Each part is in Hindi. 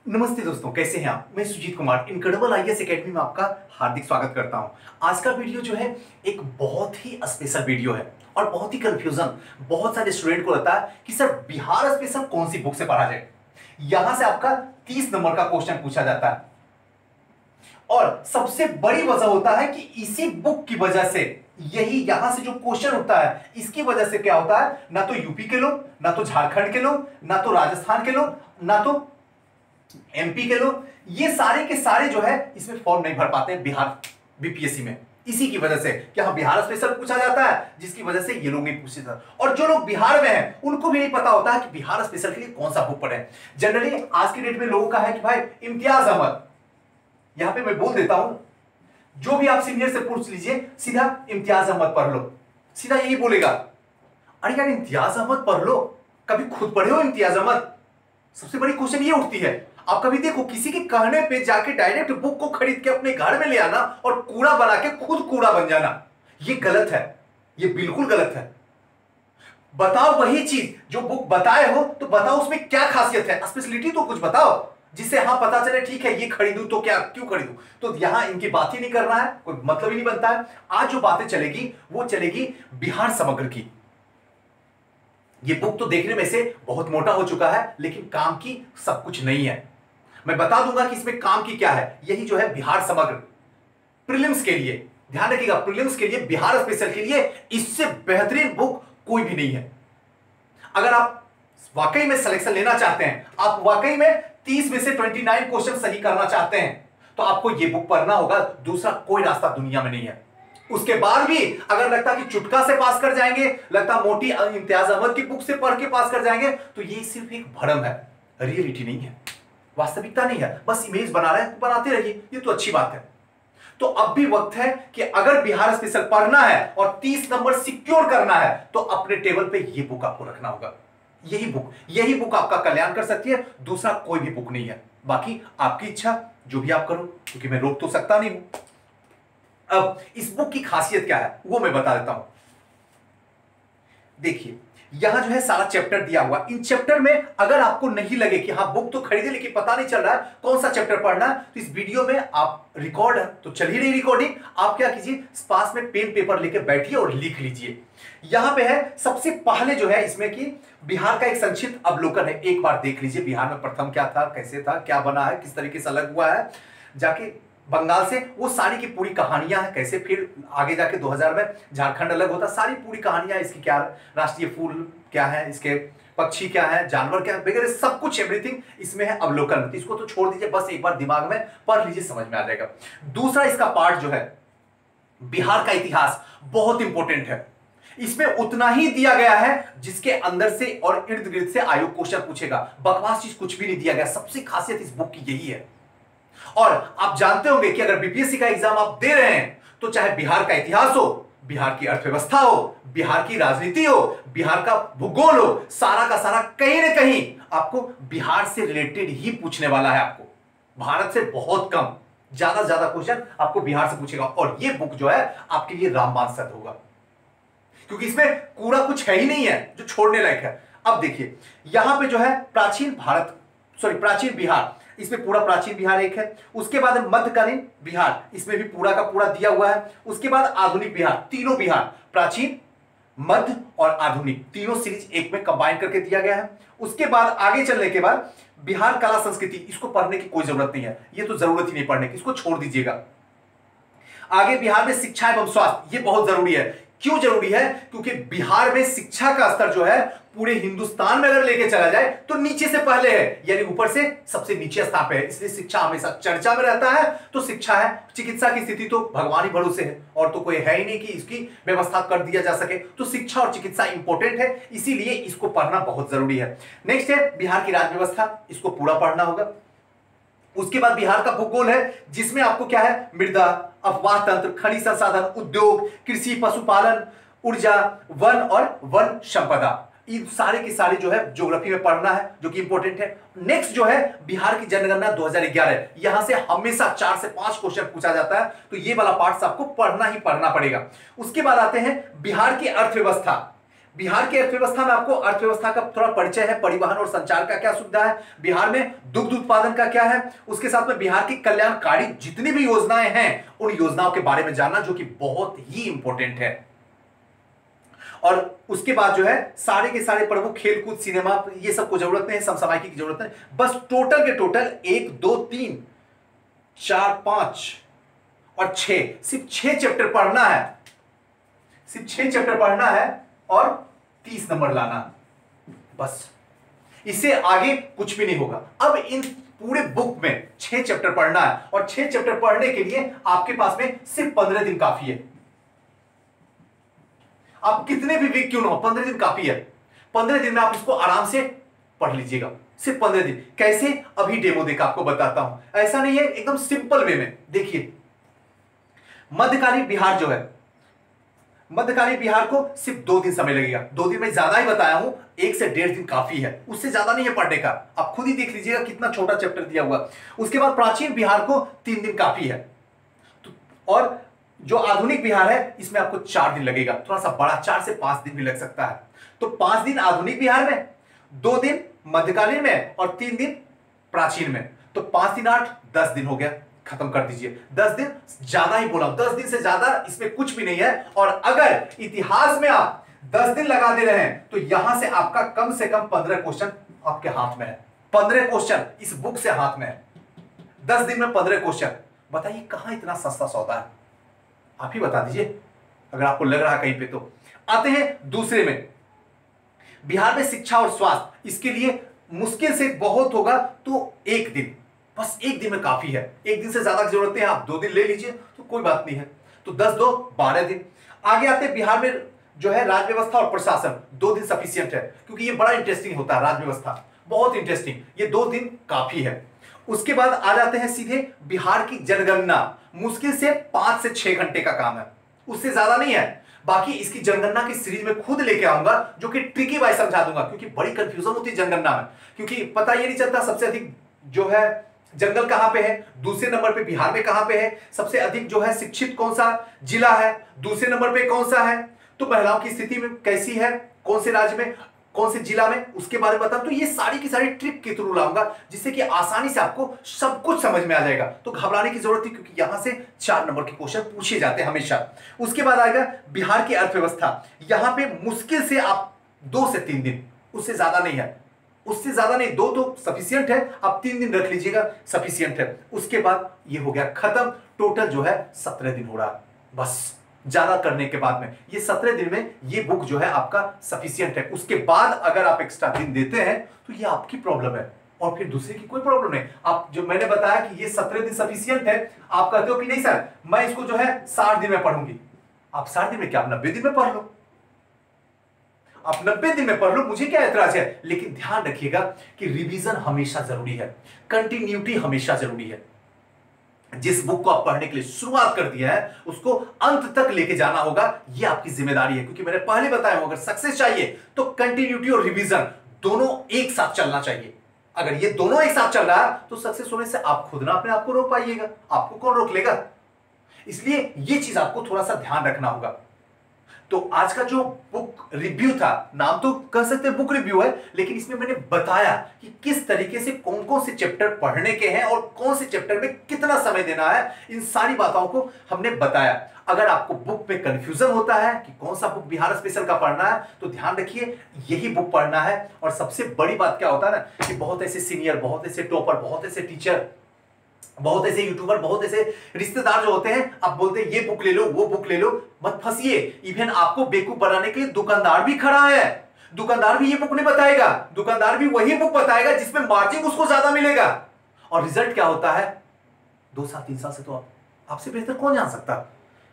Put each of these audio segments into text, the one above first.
नमस्ते दोस्तों, कैसे हैं आप। मैं Sujeet Kumar incredible IAS academy में आपका हार्दिक स्वागत करता हूं। आज का वीडियो जो है एक बहुत ही स्पेशल वीडियो है और बहुत ही कंफ्यूजन बहुत सारे स्टूडेंट को रहता है कि सर बिहार स्पेशल कौन सी बुक से पढ़ा जाए। यहां से आपका 30 नंबर का क्वेश्चन पूछा जाता है और सबसे बड़ी वजह होता है कि इसी बुक की वजह से यही यहां से जो क्वेश्चन उठता है इसकी वजह से क्या होता है, ना तो यूपी के लोग, ना तो झारखंड के लोग, ना तो राजस्थान के लोग, ना तो एमपी के लोग, ये सारे के सारे जो है इसमें फॉर्म नहीं भर पाते हैं बिहार बीपीएससी में। इसी की वजह से क्या बिहार स्पेशल पूछा जाता है, जिसकी वजह से ये लोग नहीं पूछते थे। और जो लोग बिहार में हैं उनको भी नहीं पता होता है कि बिहार स्पेशल के लिए कौन सा बुक पढ़े। जनरली आज की डेट में लोगों का है कि भाई इम्तियाज अहमद, यहां पे मैं बोल देता हूं, जो भी आप सीनियर से पूछ लीजिए सीधा इम्तियाज अहमद पढ़ लो, सीधा यही बोलेगा। अरे यार इम्तियाज अहमद पढ़ लो, कभी खुद पढ़े हो इम्तियाज अहमद? सबसे बड़ी क्वेश्चन ये उठती है। आप कभी देखो किसी के कहने पे जाके डायरेक्ट बुक को खरीद के अपने घर में ले आना और कूड़ा बना के खुद कूड़ा बन जाना, ये गलत है, ये बिल्कुल गलत है। बताओ वही चीज जो बुक बताए हो, तो बताओ उसमें क्या खासियत है, स्पेशलिटी तो कुछ बताओ जिससे हाँ पता चले ठीक है ये खरीदूं तो क्या, क्यों खरीदूं। तो यहां इनकी बात ही नहीं करना है, कोई मतलब ही नहीं बनता है। आज जो बातें चलेगी वो चलेगी बिहार समग्र की। ये बुक तो देखने में से बहुत मोटा हो चुका है लेकिन काम की सब कुछ नहीं है। मैं बता दूंगा कि इसमें काम की क्या है। यही जो है बिहार समग्र प्रीलिम्स के लिए, ध्यान रखिएगा, प्रीलिम्स के लिए, बिहार स्पेशल के लिए इससे बेहतरीन बुक कोई भी नहीं है। अगर आप वाकई में सिलेक्शन लेना चाहते हैं, आप वाकई में 30 में से 29 क्वेश्चन सही करना चाहते हैं, तो आपको यह बुक पढ़ना होगा। दूसरा कोई रास्ता दुनिया में नहीं है। उसके बाद भी अगर लगता कि चुटका से पास कर जाएंगे, लगता मोटी इम्तियाज अहमद की बुक से पढ़ के पास कर जाएंगे, तो ये सिर्फ एक भ्रम है, रियलिटी नहीं है, वास्तविकता नहीं है। बस इमेज बना रहे हैं, बनाते रहिए, ये तो अच्छी बात है। तो अब भी वक्त है कि अगर बिहार स्पेशल पढ़ना है और 30 नंबर सिक्योर करना है तो अपने टेबल पे ये बुक आपको रखना होगा। यही बुक आपका कल्याण कर सकती है, दूसरा कोई भी बुक नहीं है। बाकी आपकी इच्छा, जो भी आप करो, क्योंकि मैं रोक तो सकता नहीं हूं। अब इस बुक की खासियत क्या है वो मैं बता देता हूं। देखिए यहां जो है सारा चैप्टर दिया हुआ। इन चैप्टर में अगर आपको नहीं लगे कि हाँ बुक तो खरीदे लेकिन पता नहीं चल रहा है कौन सा चैप्टर पढ़ना है, तो इस वीडियो में आप रिकॉर्ड है तो चल ही रही रिकॉर्डिंग, आप क्या कीजिए पास में पेन पेपर लेकर बैठिए और लिख लीजिए। यहां पे है सबसे पहले जो है इसमें कि बिहार का एक संक्षिप्त अवलोकन है। एक बार देख लीजिए बिहार में प्रथम क्या था, कैसे था, क्या बना है, किस तरीके से अलग हुआ है, जाके बंगाल से वो सारी की पूरी कहानियां हैं, कैसे फिर आगे जाके 2000 में झारखंड अलग होता, सारी पूरी कहानियां, इसकी क्या राष्ट्रीय फूल क्या है, इसके पक्षी क्या है, जानवर क्या है, वगैरह सब कुछ एवरीथिंग इसमें है अवलोकन। इसको तो छोड़ दीजिए, बस एक बार दिमाग में पढ़ लीजिए, समझ में आ जाएगा। दूसरा इसका पार्ट जो है बिहार का इतिहास, बहुत इंपॉर्टेंट है। इसमें उतना ही दिया गया है जिसके अंदर से और इर्द गिर्द से आयोग क्वेश्चन पूछेगा। बकवास चीज कुछ भी नहीं दिया गया। सबसे खासियत इस बुक की यही है। और आप जानते होंगे कि अगर बीपीएससी का एग्जाम आप दे रहे हैं तो चाहे बिहार का इतिहास हो, बिहार की अर्थव्यवस्था हो, बिहार की राजनीति हो, बिहार का भूगोल हो, सारा का सारा कहीं ना कहीं आपको बिहार से रिलेटेड ही पूछने वाला है। आपको भारत से बहुत कम, ज्यादा से ज्यादा क्वेश्चन आपको बिहार से पूछेगा। और यह बुक जो है आपके लिए रामबाण सिद्ध होगा, क्योंकि इसमें कूड़ा कुछ है ही नहीं है जो छोड़ने लायक है। अब देखिए यहां पे जो है प्राचीन बिहार, इसमें पूरा प्राचीन बिहार एक है। उसके बाद मध्यकालीन बिहार, इसमें भी पूरा का पूरा दिया हुआ है। उसके बाद आधुनिक बिहार, तीनों बिहार, प्राचीन, मध्य और आधुनिक, तीनों सीरीज एक में कंबाइन करके दिया गया है। उसके बाद आगे चलने के बाद बिहार कला संस्कृति, इसको पढ़ने की कोई जरूरत नहीं है, ये तो जरूरत ही नहीं पढ़ने की, इसको छोड़ दीजिएगा। आगे बिहार में शिक्षा एवं स्वास्थ्य, ये बहुत जरूरी है। क्यों जरूरी है? क्योंकि बिहार में शिक्षा का स्तर जो है पूरे हिंदुस्तान में अगर लेके चला जाए तो नीचे से पहले है, यानी ऊपर से सबसे नीचे स्थान पे है। इसलिए शिक्षा हमेशा चर्चा में रहता है। तो शिक्षा है, चिकित्सा की स्थिति तो भगवान ही भरोसे है, और तो कोई है ही नहीं कि इसकी व्यवस्था कर दिया जा सके। तो शिक्षा और चिकित्सा इंपॉर्टेंट है, इसीलिए इसको पढ़ना बहुत जरूरी है। नेक्स्ट है बिहार की राज्य व्यवस्था, इसको पूरा पढ़ना होगा। उसके बाद बिहार का भूगोल है, जिसमें आपको क्या है, मृदा, अफवाह तंत्र, खनिज संसाधन, उद्योग, कृषि, पशुपालन, ऊर्जा, वन और वन संपदा, इन सारे के सारे जो है ज्योग्राफी में पढ़ना है, जो कि इंपॉर्टेंट है। नेक्स्ट जो है बिहार की जनगणना 2011, यहां से हमेशा 4 से 5 क्वेश्चन पूछा जाता है, तो ये वाला पार्ट आपको पढ़ना ही पढ़ना पड़ेगा। उसके बाद आते हैं बिहार की अर्थव्यवस्था। बिहार की अर्थव्यवस्था में आपको अर्थव्यवस्था का थोड़ा परिचय है, परिवहन और संचार का क्या सुविधा है, बिहार में दुग्ध उत्पादन का क्या है, उसके साथ में बिहार की कल्याणकारी जितनी भी योजनाएं हैं उन योजनाओं के बारे में जानना, जो कि बहुत ही इंपॉर्टेंट है। और उसके बाद जो है सारे के सारे प्रमुख खेलकूद, सिनेमा, ये सब को जरूरत नहीं है, समसामयिकी की जरूरत नहीं, बस टोटल के टोटल 1 2 3 4 5 और 6, सिर्फ 6 चैप्टर पढ़ना है, सिर्फ 6 चैप्टर पढ़ना है और 30 नंबर लाना, बस। इससे आगे कुछ भी नहीं होगा। अब इन पूरे बुक में 6 चैप्टर पढ़ना है और 6 चैप्टर पढ़ने के लिए आपके पास में सिर्फ 15 दिन काफी है। आप कितने भी वीक क्यों ना हो, 15 दिन काफी है। 15 दिन में आप इसको आराम से पढ़ लीजिएगा, सिर्फ 15 दिन। कैसे, अभी डेमो देकर आपको बताता हूं। ऐसा नहीं है, एकदम सिंपल वे में। देखिए, मध्यकालीन बिहार जो है, मध्यकालीन बिहार को सिर्फ 2 दिन समय लगेगा। 2 दिन में ज्यादा ही बताया हूं, 1 से 1.5 दिन काफी है, उससे ज्यादा नहीं है पढ़ने का। आप खुद ही देख लीजिएगा कितना छोटा चैप्टर दिया हुआ। उसके बाद प्राचीन बिहार को 3 दिन काफी है, और जो आधुनिक बिहार है इसमें आपको 4 दिन लगेगा, थोड़ा सा बड़ा, 4 से 5 दिन भी लग सकता है। तो 5 दिन आधुनिक बिहार में, 2 दिन मध्यकालीन में और 3 दिन प्राचीन में। तो 5 दिन 8, 10 दिन हो गया, खत्म कर दीजिए। 10 दिन ज्यादा ही बोला, 10 दिन से ज्यादा इसमें कुछ भी नहीं है। और अगर इतिहास में आप 10 दिन लगा दे रहे हैं तो यहां से आपका कम से कम 15 क्वेश्चन आपके हाथ में है। 15 क्वेश्चन इस बुक से हाथ में है, 10 दिन में 15 क्वेश्चन। बताइए कहां इतना सस्ता सौदा है, आप ही बता दीजिए अगर आपको लग रहा कहीं पे। तो आते हैं दूसरे में, बिहार में शिक्षा और स्वास्थ्य। इसके लिए मुश्किल से बहुत होगा तो 1 दिन, बस 1 दिन में काफी है। 1 दिन से ज्यादा की जरूरत नहीं है, आप 2 दिन ले लीजिए तो कोई बात नहीं है। तो 10 2 12 दिन। आगे आते हैं बिहार में जो है राज्य व्यवस्था और प्रशासन, 2 दिन सफिशियंट है, क्योंकि ये बड़ा इंटरेस्टिंग होता है। राज्य व्यवस्था बहुत इंटरेस्टिंग, ये 2 दिन काफी है। उसके बाद आ जाते हैं सीधे बिहार की जनगणना। मुश्किल से 5 से 6 घंटे का काम है, उससे ज्यादा नहीं है। बाकी इसकी जनगणना की सीरीज में खुद लेके आऊंगा, जो कि ट्रिकी वाइज समझा दूंगा, क्योंकि बड़ी कंफ्यूजन होती है जनगणना में। क्योंकि पता ये नहीं चलता सबसे अधिक जो है जंगल कहां पे है, दूसरे नंबर पे बिहार में कहां पे है, सबसे अधिक जो है शिक्षित कौन सा जिला है, दूसरे नंबर पे कौन सा है, तो महिलाओं की स्थिति में कैसी है, कौन से राज्य में, कौन से जिला में, उसके बारे में बता। तो ये सारी की सारी ट्रिक के थ्रू लाऊंगा, जिससे कि आसानी से आपको सब कुछ समझ में आ जाएगा। तो घबराने की जरूरत नहीं, क्योंकि यहां से 4 नंबर के क्वेश्चन पूछे जाते हैं हमेशा। उसके बाद आएगा बिहार की अर्थव्यवस्था। यहां पे मुश्किल से आप 2 से 3 दिन, उससे ज्यादा नहीं है, उससे ज्यादा नहीं, 2 तो सफिशियंट है, आप 3 दिन रख लीजिएगा, सफिशियंट है। उसके बाद ये हो गया खत्म। टोटल जो है 17 दिन हो रहा है, बस ज्यादा करने के बाद में ये 17 दिन में ये बुक जो है आपका सफिशियंट है। उसके बाद अगर आप एक्स्ट्रा दिन देते हैं तो ये आपकी प्रॉब्लम है, और फिर दूसरे की कोई प्रॉब्लम नहीं। आप जो मैंने बताया कि ये 17 दिन सफिशियंट है, आप कहते हो कि नहीं सर मैं इसको जो है 60 दिन में पढ़ूंगी। आप 60 दिन में क्या, आप 90 दिन में पढ़ लो, आप 90 दिन में पढ़ लो, मुझे क्या ऐतराज है। लेकिन ध्यान रखिएगा कि रिवीजन हमेशा जरूरी है, कंटिन्यूटी हमेशा जरूरी है। जिस बुक को आप पढ़ने के लिए शुरुआत कर दिया है उसको अंत तक लेके जाना होगा, यह आपकी जिम्मेदारी है। क्योंकि मैंने पहले बताया अगर सक्सेस चाहिए तो कंटिन्यूटी और रिवीजन दोनों एक साथ चलना चाहिए। अगर ये दोनों एक साथ चल रहा है तो सक्सेस होने से आप खुद ना अपने आप को रोक पाइएगा, आपको कौन रोक लेगा। इसलिए ये चीज आपको थोड़ा सा ध्यान रखना होगा। तो आज का जो बुक रिव्यू था, नाम तो कह सकते हैं बुक रिव्यू है, लेकिन इसमें मैंने बताया कि किस तरीके से कौन कौन से चैप्टर पढ़ने के हैं और कौन से चैप्टर में कितना समय देना है, इन सारी बातों को हमने बताया। अगर आपको बुक में कंफ्यूजन होता है कि कौन सा बुक बिहार स्पेशल का पढ़ना है, तो ध्यान रखिए यही बुक पढ़ना है। और सबसे बड़ी बात क्या होता है ना कि बहुत ऐसे सीनियर, बहुत ऐसे टॉपर, बहुत ऐसे टीचर, बहुत ऐसे यूट्यूबर, बहुत ऐसे रिश्तेदार जो होते हैं, आप बोलते हैं ये बुक ले लो, वो बुक ले लो, मत फंसिए। इवन आपको बेवकूफ बनाने के लिए दुकानदार भी खड़ा है। दुकानदार भी ये बुक नहीं बताएगा, दुकानदार भी वही बुक बताएगा जिसमें मार्जिन उसको ज्यादा मिलेगा। और रिजल्ट क्या होता है 2 साल 3 साल से तो आपसे बेहतर कौन जान सकता।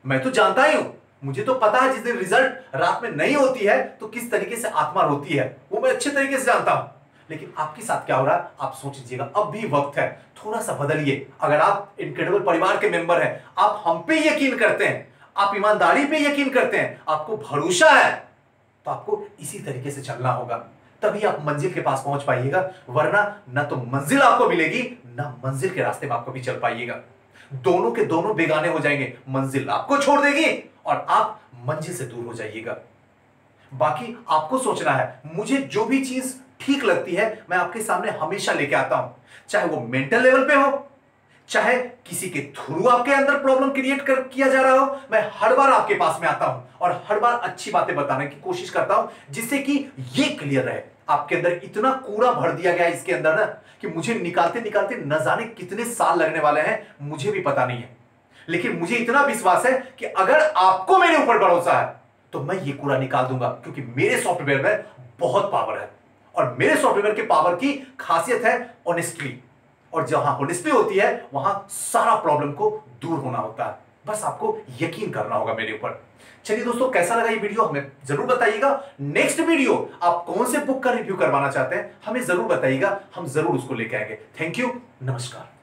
मैं तो जानता ही हूं, मुझे तो पता है जिस दिन रिजल्ट रात में नहीं होती है तो किस तरीके से आत्मा रोती है, वो मैं अच्छे तरीके से जानता हूं। लेकिन आपके साथ क्या हो रहा है आप सोच लीजिएगा, अब भी वक्त है, थोड़ा सा बदलिए। अगर आप इनक्रेडिबल परिवार के मेंबर हैं, आप हम पे यकीन करते हैं, आप ईमानदारी पे यकीन करते हैं, आपको भरोसा है, तो आपको इसी तरीके से चलना होगा, तभी आप मंजिल के पास पहुंच पाइएगा। वरना ना तो मंजिल आपको मिलेगी, ना मंजिल के रास्ते में आप कभी चल पाइएगा। दोनों के दोनों बेगाने हो जाएंगे, मंजिल आपको छोड़ देगी और आप मंजिल से दूर हो जाइएगा। बाकी आपको सोचना है। मुझे जो भी चीज ठीक लगती है मैं आपके सामने हमेशा लेके आता हूं, चाहे वो मेंटल लेवल पे हो, चाहे किसी के थ्रू आपके अंदर प्रॉब्लम क्रिएट कर किया जा रहा हो। मैं हर बार आपके पास में आता हूं और हर बार अच्छी बातें बताने की कोशिश करता हूं, जिससे कि ये क्लियर रहे। आपके अंदर इतना कूड़ा भर दिया गया है इसके अंदर ना, कि मुझे निकालते निकालते न जाने कितने साल लगने वाले हैं, मुझे भी पता नहीं है। लेकिन मुझे इतना विश्वास है कि अगर आपको मेरे ऊपर भरोसा है तो मैं ये कूड़ा निकाल दूंगा, क्योंकि मेरे सॉफ्टवेयर में बहुत पावर है। और मेरे सॉफ्टवेयर के पावर की खासियत है ऑनेस्टली, और जहां ऑनेस्टी होती है वहां सारा प्रॉब्लम को दूर होना होता है। बस आपको यकीन करना होगा मेरे ऊपर। चलिए दोस्तों, कैसा लगा ये वीडियो हमें जरूर बताइएगा। नेक्स्ट वीडियो आप कौन से बुक का रिव्यू करवाना चाहते हैं हमें जरूर बताइएगा, हम जरूर उसको लेके आएंगे। थैंक यू, नमस्कार।